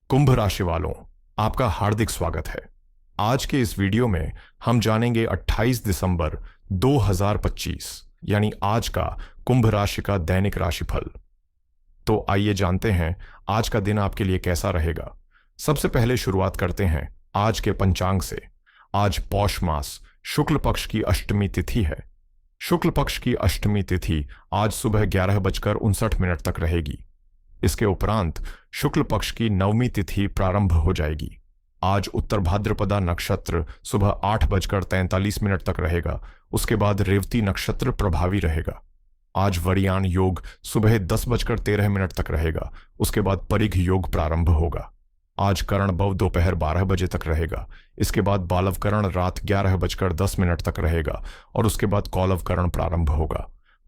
कुंभ राशि वालों, आपका हार्दिक स्वागत है। आज के इस वीडियो में हम जानेंगे 28 दिसंबर 2025 यानी आज का कुंभ राशि का दैनिक राशिफल। तो आइए जानते हैं आज का दिन आपके लिए कैसा रहेगा। सबसे पहले शुरुआत करते हैं आज के पंचांग से। आज पौष मास शुक्ल पक्ष की अष्टमी तिथि है। शुक्ल पक्ष की अष्टमी तिथि आज सुबह 11:59 तक रहेगी। इसके उपरांत शुक्ल पक्ष की नवमी तिथि प्रारंभ हो जाएगी। आज उत्तर भाद्रपदा नक्षत्र सुबह 8:43 तक रहेगा। उसके बाद रेवती नक्षत्र प्रभावी रहेगा। आज वरियान योग सुबह 10:13 तक रहेगा। उसके बाद परिघ योग प्रारंभ होगा। आज करण बव दोपहर 12 बजे तक रहेगा। इसके बाद बालव करण रात 11:10 तक रहेगा और उसके बाद कौलव करण प्रारंभ होगा।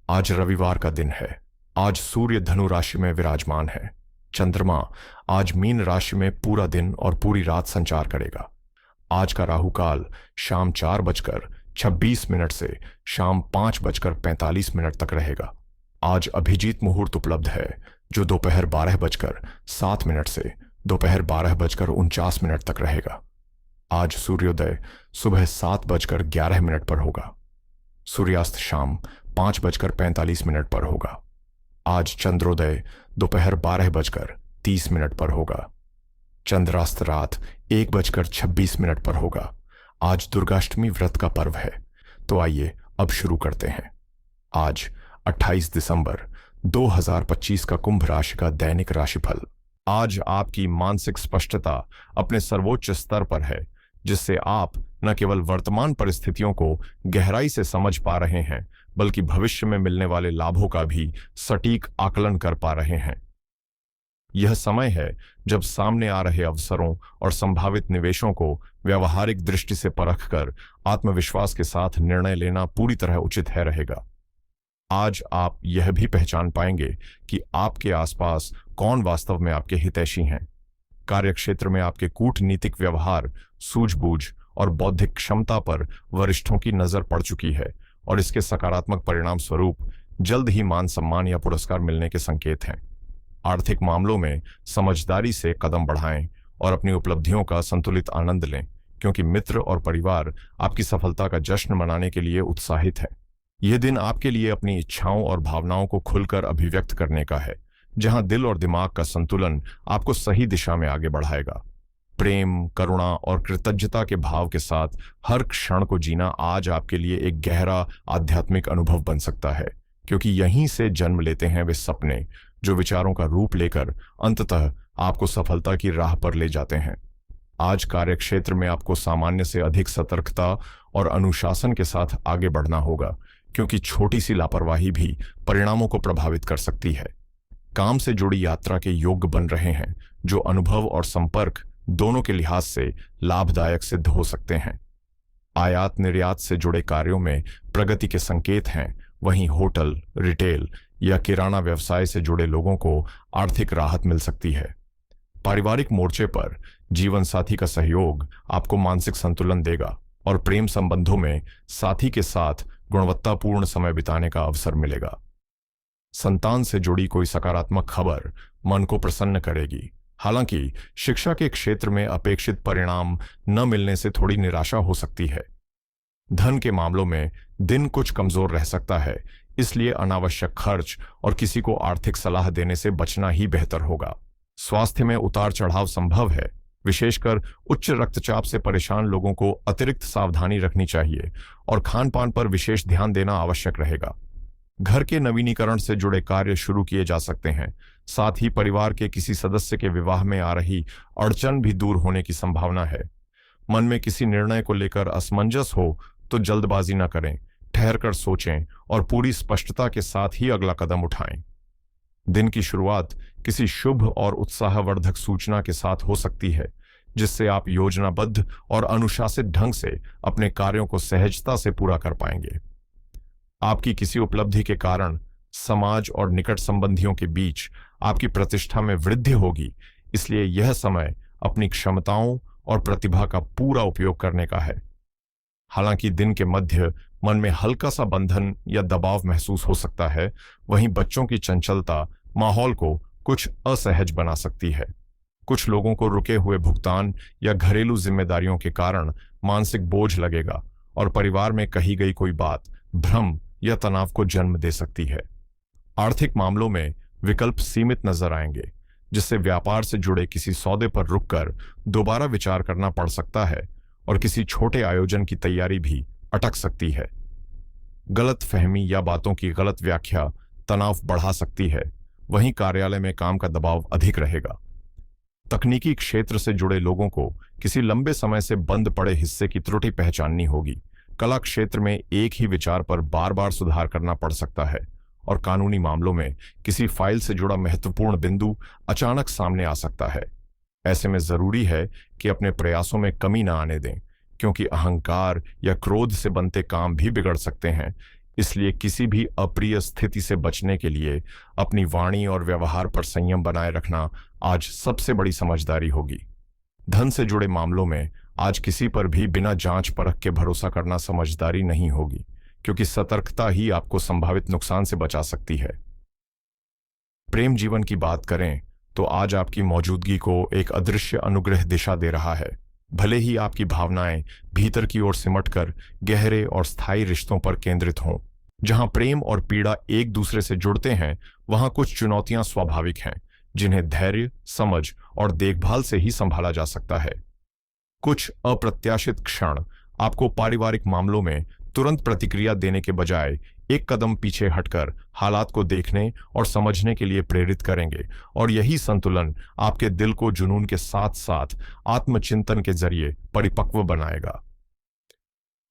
आज रविवार का दिन है। आज सूर्य धनु राशि में विराजमान है। चंद्रमा आज मीन राशि में पूरा दिन और पूरी रात संचार करेगा। आज का राहुकाल शाम 4:26 से शाम 5:45 तक रहेगा। आज अभिजीत मुहूर्त उपलब्ध है जो दोपहर 12:07 से दोपहर 12:49 तक रहेगा। आज सूर्योदय सुबह 7:11 पर होगा। सूर्यास्त शाम 5:45 पर होगा। आज चंद्रोदय दोपहर 12:30 पर होगा। चंद्रास्त रात 1:26 पर होगा। आज दुर्गाष्टमी व्रत का पर्व है। तो आइए अब शुरू करते हैं। आज 28 दिसंबर 2025 का कुंभ राशि का दैनिक राशिफल। आज आपकी मानसिक स्पष्टता अपने सर्वोच्च स्तर पर है, जिससे आप न केवल वर्तमान परिस्थितियों को गहराई से समझ पा रहे हैं, बल्कि भविष्य में मिलने वाले लाभों का भी सटीक आकलन कर पा रहे हैं। यह समय है जब सामने आ रहे अवसरों और संभावित निवेशों को व्यावहारिक दृष्टि से परखकर आत्मविश्वास के साथ निर्णय लेना पूरी तरह उचित है रहेगा। आज आप यह भी पहचान पाएंगे कि आपके आसपास कौन वास्तव में आपके हितैषी हैं। कार्यक्षेत्र में आपके कूटनीतिक व्यवहार, सूझबूझ और बौद्धिक क्षमता पर वरिष्ठों की नजर पड़ चुकी है और इसके सकारात्मक परिणाम स्वरूप जल्द ही मान सम्मान या पुरस्कार मिलने के संकेत हैं। आर्थिक मामलों में समझदारी से कदम बढ़ाएं और अपनी उपलब्धियों का संतुलित आनंद लें, क्योंकि मित्र और परिवार आपकी सफलता का जश्न मनाने के लिए उत्साहित है। यह दिन आपके लिए अपनी इच्छाओं और भावनाओं को खुलकर अभिव्यक्त करने का है, जहां दिल और दिमाग का संतुलन आपको सही दिशा में आगे बढ़ाएगा। प्रेम, करुणा और कृतज्ञता के भाव के साथ हर क्षण को जीना आज आपके लिए एक गहरा आध्यात्मिक अनुभव बन सकता है, क्योंकि यहीं से जन्म लेते हैं वे सपने जो विचारों का रूप लेकर अंततः आपको सफलता की राह पर ले जाते हैं। आज कार्यक्षेत्र में आपको सामान्य से अधिक सतर्कता और अनुशासन के साथ आगे बढ़ना होगा, क्योंकि छोटी सी लापरवाही भी परिणामों को प्रभावित कर सकती है। काम से जुड़ी यात्रा के योग्य बन रहे हैं, जो अनुभव और संपर्क दोनों के लिहाज से लाभदायक सिद्ध हो सकते हैं। आयात निर्यात से जुड़े कार्यों में प्रगति के संकेत हैं। वहीं होटल, रिटेल या किराना व्यवसाय से जुड़े लोगों को आर्थिक राहत मिल सकती है। पारिवारिक मोर्चे पर जीवन साथी का सहयोग आपको मानसिक संतुलन देगा और प्रेम संबंधों में साथी के साथ गुणवत्तापूर्ण समय बिताने का अवसर मिलेगा। संतान से जुड़ी कोई सकारात्मक खबर मन को प्रसन्न करेगी। हालांकि शिक्षा के क्षेत्र में अपेक्षित परिणाम न मिलने से थोड़ी निराशा हो सकती है। धन के मामलों में दिन कुछ कमजोर रह सकता है, इसलिए अनावश्यक खर्च और किसी को आर्थिक सलाह देने से बचना ही बेहतर होगा। स्वास्थ्य में उतार चढ़ाव संभव है। विशेषकर उच्च रक्तचाप से परेशान लोगों को अतिरिक्त सावधानी रखनी चाहिए और खान पान पर विशेष ध्यान देना आवश्यक रहेगा। घर के नवीनीकरण से जुड़े कार्य शुरू किए जा सकते हैं। साथ ही परिवार के किसी सदस्य के विवाह में आ रही अड़चन भी दूर होने की संभावना है। मन में किसी निर्णय को लेकर असमंजस हो तो जल्दबाजी न करें, ठहरकर सोचें और पूरी स्पष्टता के साथ ही अगला कदम उठाएं। दिन की शुरुआत किसी शुभ और उत्साहवर्धक सूचना के साथ हो सकती है, जिससे आप योजनाबद्ध और अनुशासित ढंग से अपने कार्यों को सहजता से पूरा कर पाएंगे। आपकी किसी उपलब्धि के कारण समाज और निकट संबंधियों के बीच आपकी प्रतिष्ठा में वृद्धि होगी, इसलिए यह समय अपनी क्षमताओं और प्रतिभा का पूरा उपयोग करने का है। हालांकि दिन के मध्य मन में हल्का सा बंधन या दबाव महसूस हो सकता है, वहीं बच्चों की चंचलता माहौल को कुछ असहज बना सकती है। कुछ लोगों को रुके हुए भुगतान या घरेलू जिम्मेदारियों के कारण मानसिक बोझ लगेगा और परिवार में कही गई कोई बात भ्रम या तनाव को जन्म दे सकती है। आर्थिक मामलों में विकल्प सीमित नजर आएंगे, जिससे व्यापार से जुड़े किसी सौदे पर रुककर दोबारा विचार करना पड़ सकता है और किसी छोटे आयोजन की तैयारी भी अटक सकती है। गलत फहमी या बातों की गलत व्याख्या तनाव बढ़ा सकती है। वहीं कार्यालय में काम का दबाव अधिक रहेगा। तकनीकी क्षेत्र से जुड़े लोगों को किसी लंबे समय से बंद पड़े हिस्से की त्रुटि पहचाननी होगी। कला क्षेत्र में एक ही विचार पर बार बार सुधार करना पड़ सकता है और कानूनी मामलों में किसी फाइल से जुड़ा महत्वपूर्ण बिंदु अचानक सामने आ सकता है। ऐसे में जरूरी है कि अपने प्रयासों में कमी न आने दें, क्योंकि अहंकार या क्रोध से बनते काम भी बिगड़ सकते हैं। इसलिए किसी भी अप्रिय स्थिति से बचने के लिए अपनी वाणी और व्यवहार पर संयम बनाए रखना आज सबसे बड़ी समझदारी होगी। धन से जुड़े मामलों में आज किसी पर भी बिना जांच परख के भरोसा करना समझदारी नहीं होगी, क्योंकि सतर्कता ही आपको संभावित नुकसान से बचा सकती है। प्रेम जीवन की बात करें तो आज आपकी मौजूदगी को एक अदृश्य अनुग्रह दिशा दे रहा है। भले ही आपकी भावनाएं भीतर की ओर सिमटकर गहरे और स्थायी रिश्तों पर केंद्रित हों। जहां प्रेम और पीड़ा एक दूसरे से जुड़ते हैं, वहां कुछ चुनौतियां स्वाभाविक हैं, जिन्हें धैर्य, समझ और देखभाल से ही संभाला जा सकता है। कुछ अप्रत्याशित क्षण आपको पारिवारिक मामलों में तुरंत प्रतिक्रिया देने के बजाय एक कदम पीछे हटकर हालात को देखने और समझने के लिए प्रेरित करेंगे, और यही संतुलन आपके दिल को जुनून के साथ साथ आत्मचिंतन के जरिए परिपक्व बनाएगा।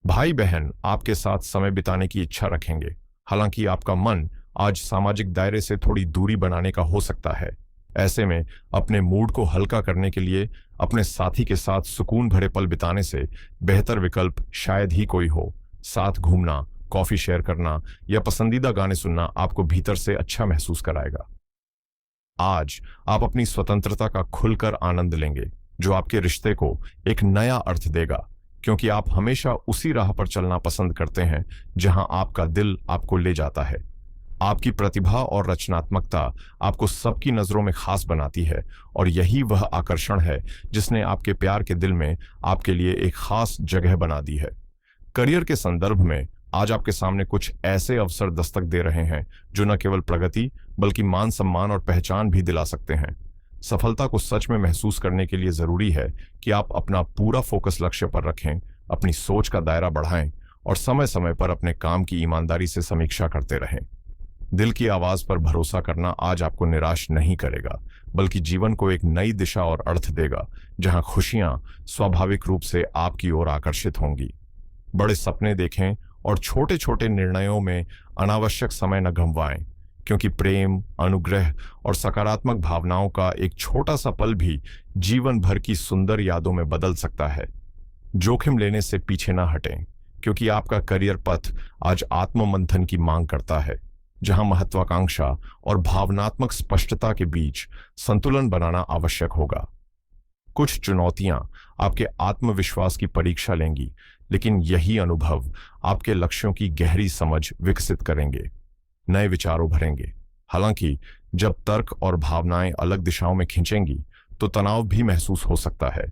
भाई बहन आपके साथ समय बिताने की इच्छा रखेंगे, हालांकि आपका मन आज सामाजिक दायरे से थोड़ी दूरी बनाने का हो सकता है। ऐसे में अपने मूड को हल्का करने के लिए अपने साथी के साथ सुकून भरे पल बिताने से बेहतर विकल्प शायद ही कोई हो। साथ घूमना, कॉफी शेयर करना या पसंदीदा गाने सुनना आपको भीतर से अच्छा महसूस कराएगा। आज आप अपनी स्वतंत्रता का खुलकर आनंद लेंगे, जो आपके रिश्ते को एक नया अर्थ देगा, क्योंकि आप हमेशा उसी राह पर चलना पसंद करते हैं जहां आपका दिल आपको ले जाता है। आपकी प्रतिभा और रचनात्मकता आपको सबकी नजरों में खास बनाती है, और यही वह आकर्षण है जिसने आपके प्यार के दिल में आपके लिए एक खास जगह बना दी है। करियर के संदर्भ में आज आपके सामने कुछ ऐसे अवसर दस्तक दे रहे हैं जो न केवल प्रगति बल्कि मान सम्मान और पहचान भी दिला सकते हैं। सफलता को सच में महसूस करने के लिए जरूरी है कि आप अपना पूरा फोकस लक्ष्य पर रखें, अपनी सोच का दायरा बढ़ाएं और समय समय पर अपने काम की ईमानदारी से समीक्षा करते रहें। दिल की आवाज पर भरोसा करना आज आपको निराश नहीं करेगा, बल्कि जीवन को एक नई दिशा और अर्थ देगा, जहां खुशियां स्वाभाविक रूप से आपकी ओर आकर्षित होंगी। बड़े सपने देखें और छोटे छोटे निर्णयों में अनावश्यक समय न गंवाएं, क्योंकि प्रेम, अनुग्रह और सकारात्मक भावनाओं का एक छोटा सा पल भी जीवन भर की सुंदर यादों में बदल सकता है। जोखिम लेने से पीछे न हटें, क्योंकि आपका करियर पथ आज आत्ममंथन की मांग करता है, जहां महत्वाकांक्षा और भावनात्मक स्पष्टता के बीच संतुलन बनाना आवश्यक होगा। कुछ चुनौतियां आपके आत्मविश्वास की परीक्षा लेंगी, लेकिन यही अनुभव आपके लक्ष्यों की गहरी समझ विकसित करेंगे, नए विचारों भरेंगे। हालांकि जब तर्क और भावनाएं अलग दिशाओं में खींचेंगी तो तनाव भी महसूस हो सकता है।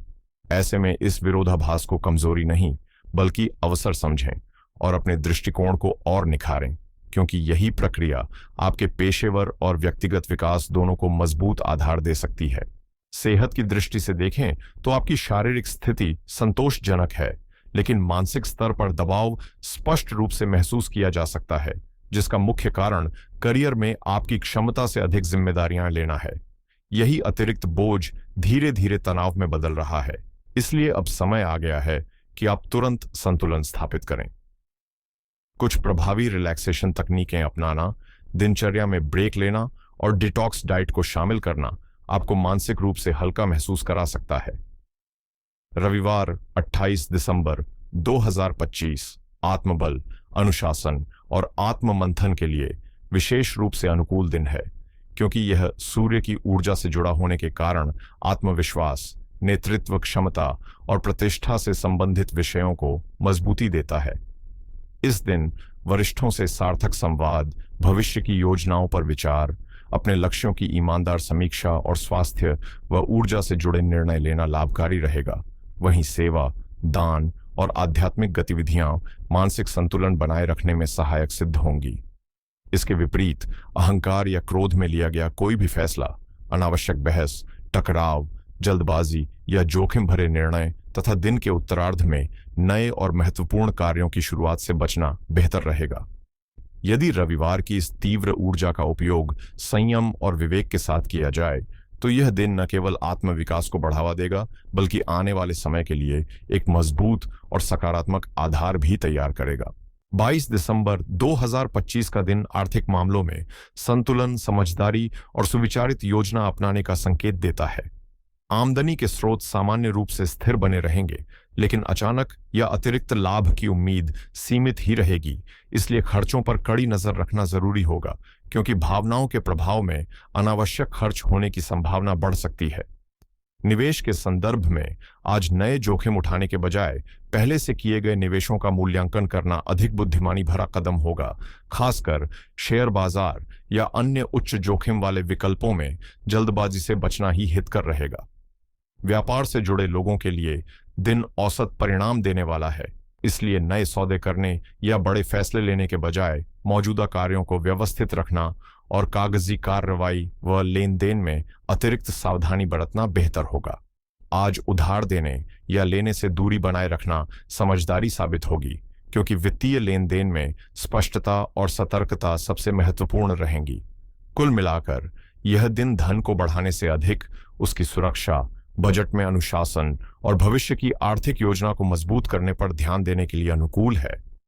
ऐसे में इस विरोधाभास को कमजोरी नहीं बल्कि अवसर समझें और अपने दृष्टिकोण को और निखारें, क्योंकि यही प्रक्रिया आपके पेशेवर और व्यक्तिगत विकास दोनों को मजबूत आधार दे सकती है। सेहत की दृष्टि से देखें तो आपकी शारीरिक स्थिति संतोषजनक है, लेकिन मानसिक स्तर पर दबाव स्पष्ट रूप से महसूस किया जा सकता है, जिसका मुख्य कारण करियर में आपकी क्षमता से अधिक जिम्मेदारियां लेना है। यही अतिरिक्त बोझ धीरे धीरे तनाव में बदल रहा है। इसलिए अब समय आ गया है कि आप तुरंत संतुलन स्थापित करें। कुछ प्रभावी रिलैक्सेशन तकनीकें अपनाना, दिनचर्या में ब्रेक लेना और डिटॉक्स डाइट को शामिल करना आपको मानसिक रूप से हल्का महसूस करा सकता है। रविवार 28 दिसंबर 2025 आत्मबल, अनुशासन और आत्ममंथन के लिए विशेष रूप से अनुकूल दिन है, क्योंकि यह सूर्य की ऊर्जा से जुड़ा होने के कारण आत्मविश्वास, नेतृत्व क्षमता और प्रतिष्ठा से संबंधित विषयों को मजबूती देता है। इस दिन वरिष्ठों से सार्थक संवाद, भविष्य की योजनाओं पर विचार, अपने लक्ष्यों की ईमानदार समीक्षा और स्वास्थ्य व ऊर्जा से जुड़े निर्णय लेना लाभकारी रहेगा। वहीं सेवा, दान और आध्यात्मिक गतिविधियां मानसिक संतुलन बनाए रखने में सहायक सिद्ध होंगी। इसके विपरीत अहंकार या क्रोध में लिया गया कोई भी फैसला, अनावश्यक बहस, टकराव, जल्दबाजी या जोखिम भरे निर्णय तथा दिन के उत्तरार्ध में नए और महत्वपूर्ण कार्यों की शुरुआत से बचना बेहतर रहेगा। यदि रविवार की इस तीव्र ऊर्जा का उपयोग संयम और विवेक के साथ किया जाए तो यह दिन न केवल आत्मविकास को बढ़ावा देगा बल्कि आने वाले समय के लिए एक मजबूत और सकारात्मक आधार भी तैयार करेगा। 22 दिसंबर 2025 का दिन आर्थिक मामलों में संतुलन, समझदारी और सुविचारित योजना अपनाने का संकेत देता है। आमदनी के स्रोत सामान्य रूप से स्थिर बने रहेंगे, लेकिन अचानक या अतिरिक्त लाभ की उम्मीद सीमित ही रहेगी। इसलिए खर्चों पर कड़ी नजर रखना जरूरी होगा, क्योंकि भावनाओं के प्रभाव में अनावश्यक खर्च होने की संभावना बढ़ सकती है। निवेश के संदर्भ में आज नए जोखिम उठाने के बजाय पहले से किए गए निवेशों का मूल्यांकन करना अधिक बुद्धिमानी भरा कदम होगा। खासकर शेयर बाजार या अन्य उच्च जोखिम वाले विकल्पों में जल्दबाजी से बचना ही हितकर रहेगा। व्यापार से जुड़े लोगों के लिए दिन औसत परिणाम देने वाला है, इसलिए नए सौदे करने या बड़े फैसले लेने के बजाय मौजूदा कार्यों को व्यवस्थित रखना और कागजी कार्रवाई व लेन देन में अतिरिक्त सावधानी बरतना बेहतर होगा। आज उधार देने या लेने से दूरी बनाए रखना समझदारी साबित होगी, क्योंकि वित्तीय लेन देन में स्पष्टता और सतर्कता सबसे महत्वपूर्ण रहेंगी। कुल मिलाकर यह दिन धन को बढ़ाने से अधिक उसकी सुरक्षा, बजट में अनुशासन और भविष्य की आर्थिक योजना को मजबूत करने पर ध्यान देने के लिए अनुकूल है।